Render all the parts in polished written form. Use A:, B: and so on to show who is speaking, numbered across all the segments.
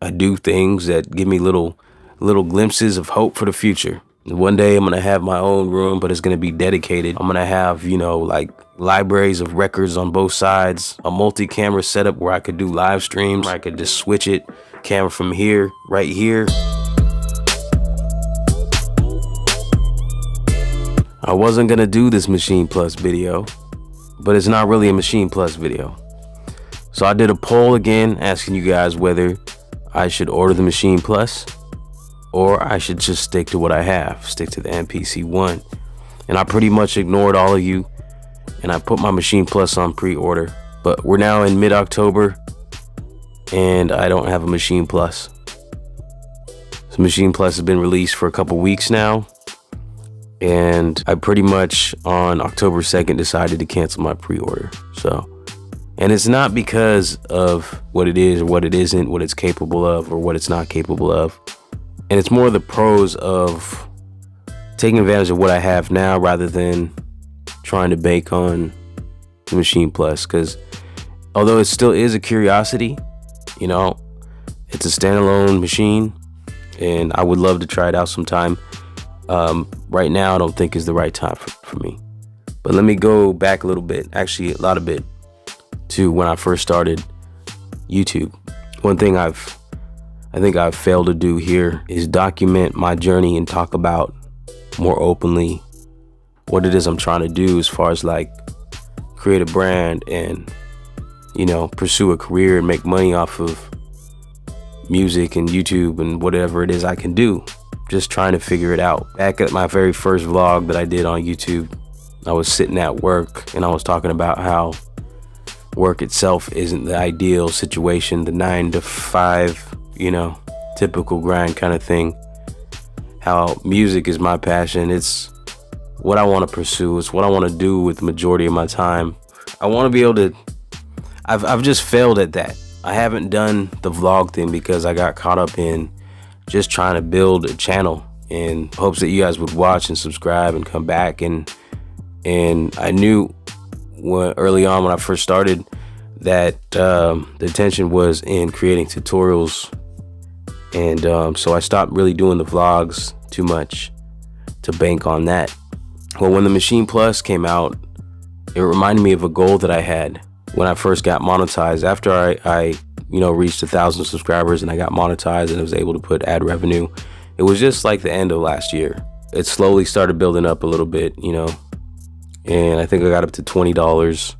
A: I do things that give me little glimpses of hope for the future. One day I'm gonna have my own room, but it's gonna be dedicated. I'm gonna have, you know, like libraries of records on both sides, a multi-camera setup where I could do live streams, where I could just switch it, camera from here, right here. I wasn't gonna do this Maschine Plus video, but it's not really a Maschine Plus video. So I did a poll again asking you guys whether I should order the Maschine Plus or I should just stick to what I have, stick to the MPC ONE. And I pretty much ignored all of you and I put my Maschine Plus on pre-order. But we're now in mid-October and I don't have a Maschine Plus. So Maschine Plus has been released for a couple weeks now. And I pretty much on October 2nd decided to cancel my pre-order. So, and it's not because of what it is or what it isn't, what it's capable of or what it's not capable of. And it's more the pros of taking advantage of what I have now rather than trying to bank on the Maschine Plus. Because although it still is a curiosity, you know, it's a standalone machine and I would love to try it out sometime. Right now, I don't think is the right time for me. But let me go back a little bit, actually a lot of bit, to when I first started YouTube. One thing I think I've failed to do here is document my journey and talk about more openly what it is I'm trying to do as far as like create a brand and, you know, pursue a career and make money off of music and YouTube and whatever it is I can do. Just trying to figure it out. Back at my very first vlog that I did on YouTube, I was sitting at work and I was talking about how work itself isn't the ideal situation, the 9 to 5, you know, typical grind kind of thing. How music is my passion. It's what I want to pursue. It's what I want to do with the majority of my time. I want to be able to, I've just failed at that. I haven't done the vlog thing because I got caught up in just trying to build a channel in hopes that you guys would watch and subscribe and come back. And I knew early on when I first started that the intention was in creating tutorials. And so I stopped really doing the vlogs too much to bank on that. Well, when the Maschine Plus came out, it reminded me of a goal that I had when I first got monetized. After I you know, reached 1,000 subscribers and I got monetized and I was able to put ad revenue. It was just like the end of last year. It slowly started building up a little bit, you know, and I think I got up to $20,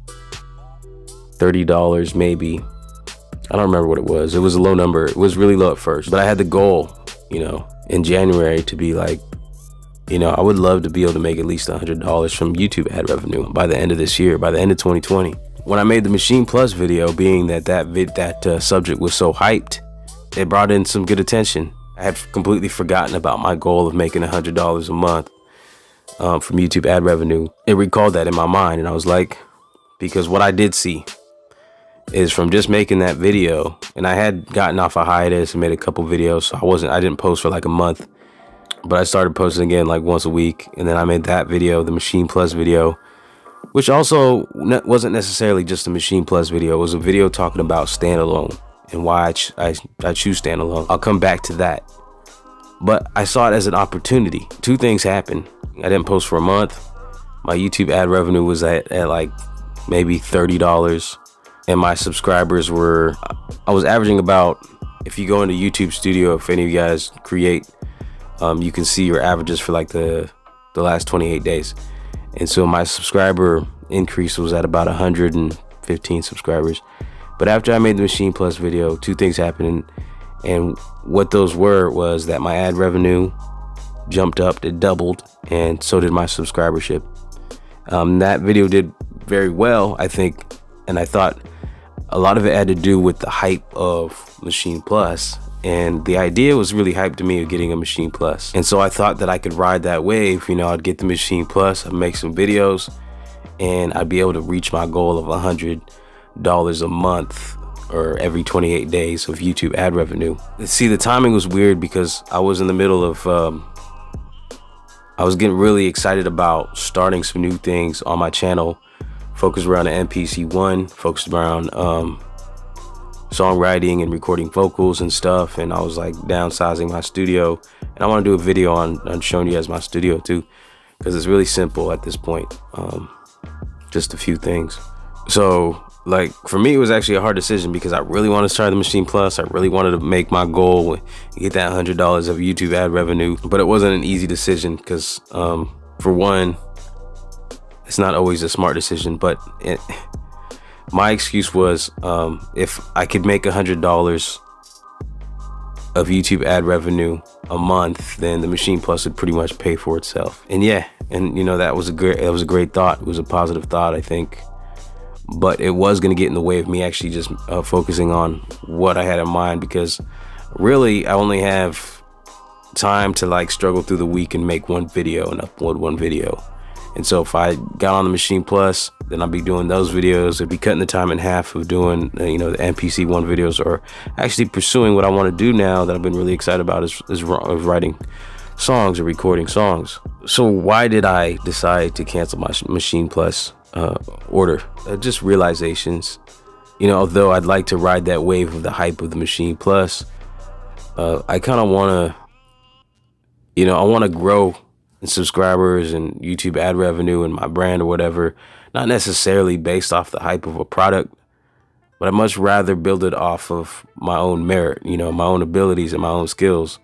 A: $30 maybe. I don't remember what it was. It was a low number. It was really low at first, but I had the goal, you know, in January to be like, you know, I would love to be able to make at least $100 from YouTube ad revenue by the end of this year, by the end of 2020. When I made the Maschine Plus video, being that subject was so hyped, it brought in some good attention. I had completely forgotten about my goal of making $100 a month from YouTube ad revenue. It recalled that in my mind, and I was like, because what I did see is from just making that video, and I had gotten off a hiatus and made a couple videos, so I didn't post for like a month, but I started posting again like once a week, and then I made that video, the Maschine Plus video, which also wasn't necessarily just a Maschine Plus video. It was a video talking about standalone and why I choose standalone. I'll come back to that. But I saw it as an opportunity. Two things happened. I didn't post for a month. My YouTube ad revenue was at like maybe $30. And my subscribers were, I was averaging about, if you go into YouTube Studio, if any of you guys create, you can see your averages for like the last 28 days. And so my subscriber increase was at about 115 subscribers. But after I made the Maschine Plus video, two things happened. And what those was that my ad revenue jumped up, it doubled, and so did my subscribership. That video did very well, I think. And I thought a lot of it had to do with the hype of Maschine Plus. And the idea was really hyped to me of getting a Maschine Plus. And so I thought that I could ride that wave. You know, I'd get the Maschine Plus, I'd make some videos, and I'd be able to reach my goal of $100 a month or every 28 days of YouTube ad revenue. See, the timing was weird because I was in the middle of, I was getting really excited about starting some new things on my channel, focused around the MPC ONE, focused around songwriting and recording vocals and stuff, and I was like downsizing my studio, and I want to do a video on showing you guys my studio too, because it's really simple at this point. Just a few things. So like for me, it was actually a hard decision because I really wanted to try the Maschine Plus. I really wanted to make my goal and get that $100 of YouTube ad revenue, but it wasn't an easy decision because for one, it's not always a smart decision, but my excuse was if I could make $100 of YouTube ad revenue a month, then the Maschine Plus would pretty much pay for itself. And yeah, and you know, that was a great thought. It was a positive thought, I think, but it was going to get in the way of me actually just focusing on what I had in mind, because really I only have time to like struggle through the week and make one video and upload one video. And so if I got on the Maschine Plus, then I'd be doing those videos. I'd be cutting the time in half of doing, you know, the MPC ONE videos, or actually pursuing what I want to do now that I've been really excited about is writing songs or recording songs. So why did I decide to cancel my Maschine Plus order? Just realizations. You know, although I'd like to ride that wave of the hype of the Maschine Plus, I kind of want to, you know, I want to grow in subscribers and YouTube ad revenue and my brand or whatever, not necessarily based off the hype of a product, but I'd much rather build it off of my own merit, you know, my own abilities and my own skills.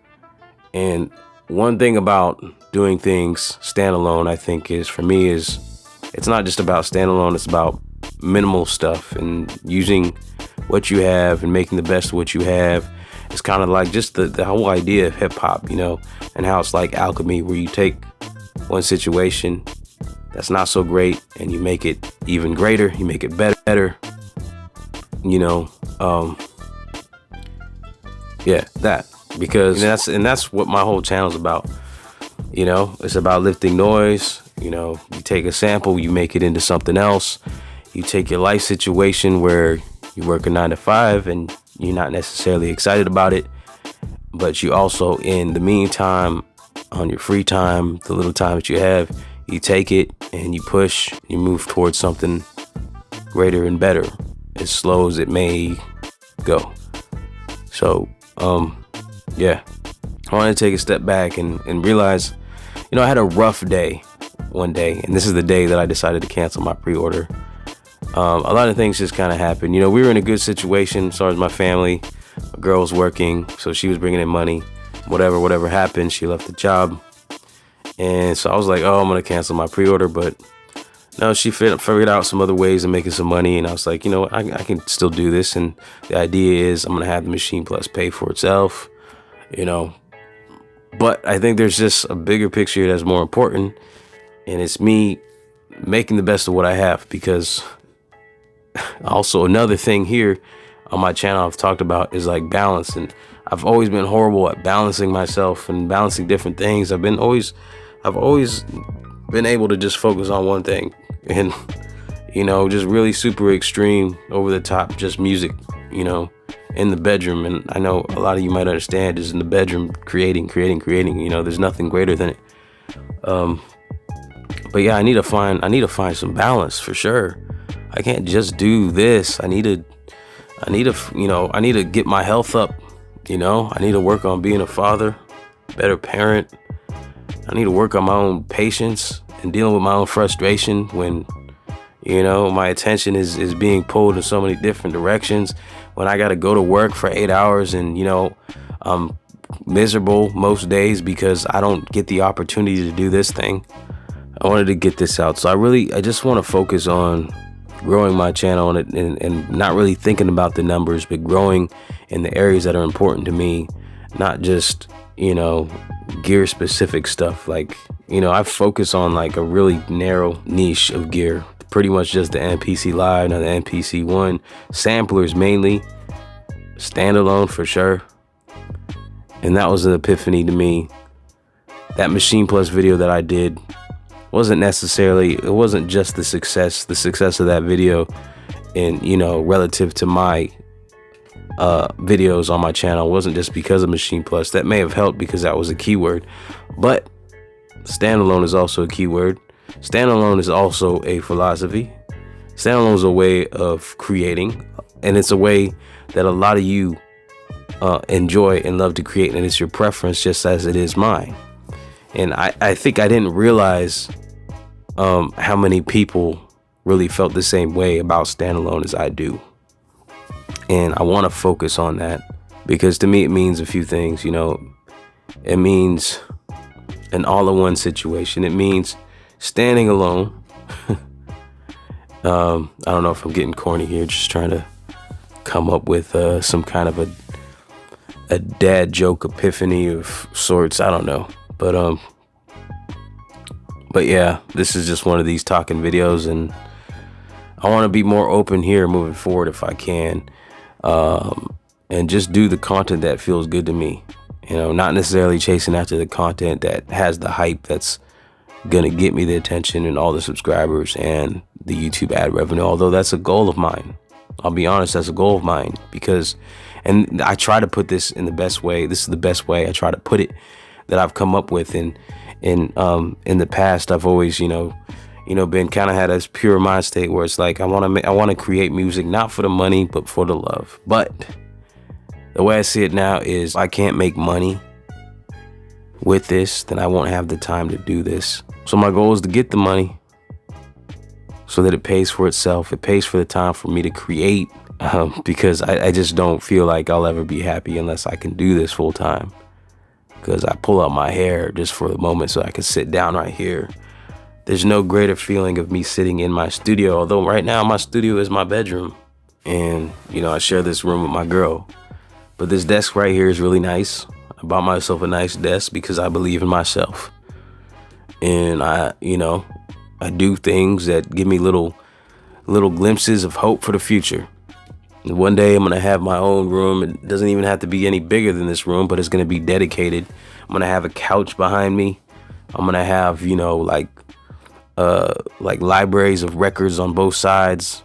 A: And one thing about doing things standalone, I think, is for me is it's not just about standalone, it's about minimal stuff and using what you have and making the best of what you have. It's kind of like just the whole idea of hip hop, you know, and how it's like alchemy, where you take one situation that's not so great and you make it even greater, you make it better, you know. Yeah, that, because that's what my whole channel's about. You know, it's about lifting noise. You know, you take a sample, you make it into something else. You take your life situation where you work a 9 to 5 and you're not necessarily excited about it, but you also, in the meantime, on your free time, the little time that you have, you take it and you push, you move towards something greater and better, as slow as it may go. So yeah, I wanted to take a step back and realize, you know, I had a rough day one day, and this is the day that I decided to cancel my pre-order. A lot of things just kind of happened. You know, we were in a good situation as far as my family. My girl was working, so she was bringing in money. Whatever happened, she left the job. And so I was like, oh, I'm going to cancel my pre-order. But no, she figured out some other ways of making some money. And I was like, you know what, I can still do this. And the idea is I'm going to have the Maschine Plus pay for itself, you know. But I think there's just a bigger picture that's more important. And it's me making the best of what I have, because also another thing here on my channel I've talked about is like balance, and I've always been horrible at balancing myself and balancing different things. I've always been able to just focus on one thing, and you know, just really super extreme, over the top, just music, you know, in the bedroom. And I know a lot of you might understand, is in the bedroom, creating, you know, there's nothing greater than it. But yeah, I need to find some balance for sure. I can't just do this. I need to get my health up. You know, I need to work on being a father, better parent. I need to work on my own patience and dealing with my own frustration when, you know, my attention is being pulled in so many different directions. When I got to go to work for 8 hours and, you know, I'm miserable most days because I don't get the opportunity to do this thing. I wanted to get this out. So I just want to focus on growing my channel and not really thinking about the numbers, but growing in the areas that are important to me, not just, you know, gear specific stuff. Like, you know, I focus on like a really narrow niche of gear, pretty much just the MPC Live and the MPC ONE, samplers mainly, standalone for sure. And that was an epiphany to me. That Maschine Plus video that I did it wasn't just the success of that video, and, you know, relative to my videos on my channel, wasn't just because of Maschine Plus. That may have helped because that was a keyword, but standalone is also a keyword. Standalone is also a philosophy. Standalone is a way of creating, and it's a way that a lot of you enjoy and love to create, and it's your preference just as it is mine. And I think I didn't realize how many people really felt the same way about standalone as I do. And I want to focus on that because to me it means a few things. You know, it means an all-in-one situation. It means standing alone. I don't know if I'm getting corny here, just trying to come up with some kind of a dad joke epiphany of sorts. I don't know, but yeah, this is just one of these talking videos, and I want to be more open here moving forward if I can, and just do the content that feels good to me. You know, not necessarily chasing after the content that has the hype that's gonna get me the attention and all the subscribers and the YouTube ad revenue, although that's a goal of mine. I'll be honest, that's a goal of mine, because, and I try to put this in the best way. This is the best way I try to put it that I've come up with. And in the past, I've always, been kind of had this pure mind state where it's like, I want to create music, not for the money, but for the love. But the way I see it now is I can't make money with this, then I won't have the time to do this. So my goal is to get the money so that it pays for itself. It pays for the time for me to create, because I just don't feel like I'll ever be happy unless I can do this full time. Because I pull out my hair just for a moment so I can sit down right here. There's no greater feeling of me sitting in my studio, although right now my studio is my bedroom. And, I share this room with my girl. But this desk right here is really nice. I bought myself a nice desk because I believe in myself. And I do things that give me little glimpses of hope for the future. And one day I'm gonna have my own room. It doesn't even have to be any bigger than this room, but it's gonna be dedicated. I'm gonna have a couch behind me. I'm gonna have, like libraries of records on both sides,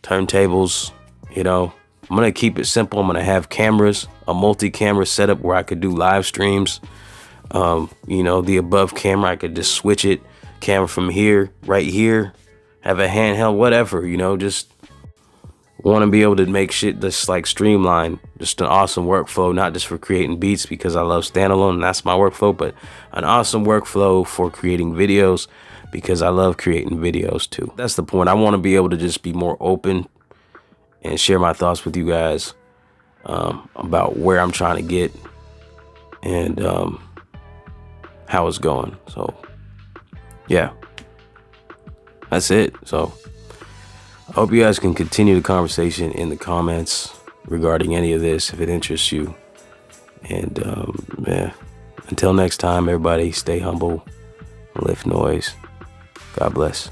A: turntables, I'm gonna keep it simple. I'm gonna have cameras, a multi-camera setup where I could do live streams. The above camera, I could just switch it, camera from here, right here, have a handheld, whatever, just want to be able to make shit that's like streamlined, just an awesome workflow, not just for creating beats because I love standalone and that's my workflow, but an awesome workflow for creating videos because I love creating videos too. That's the point. I want to be able to just be more open and share my thoughts with you guys about where I'm trying to get and how it's going. So yeah, that's it. So I hope you guys can continue the conversation in the comments regarding any of this if it interests you. And yeah, until next time, everybody, stay humble, lift noise. God bless.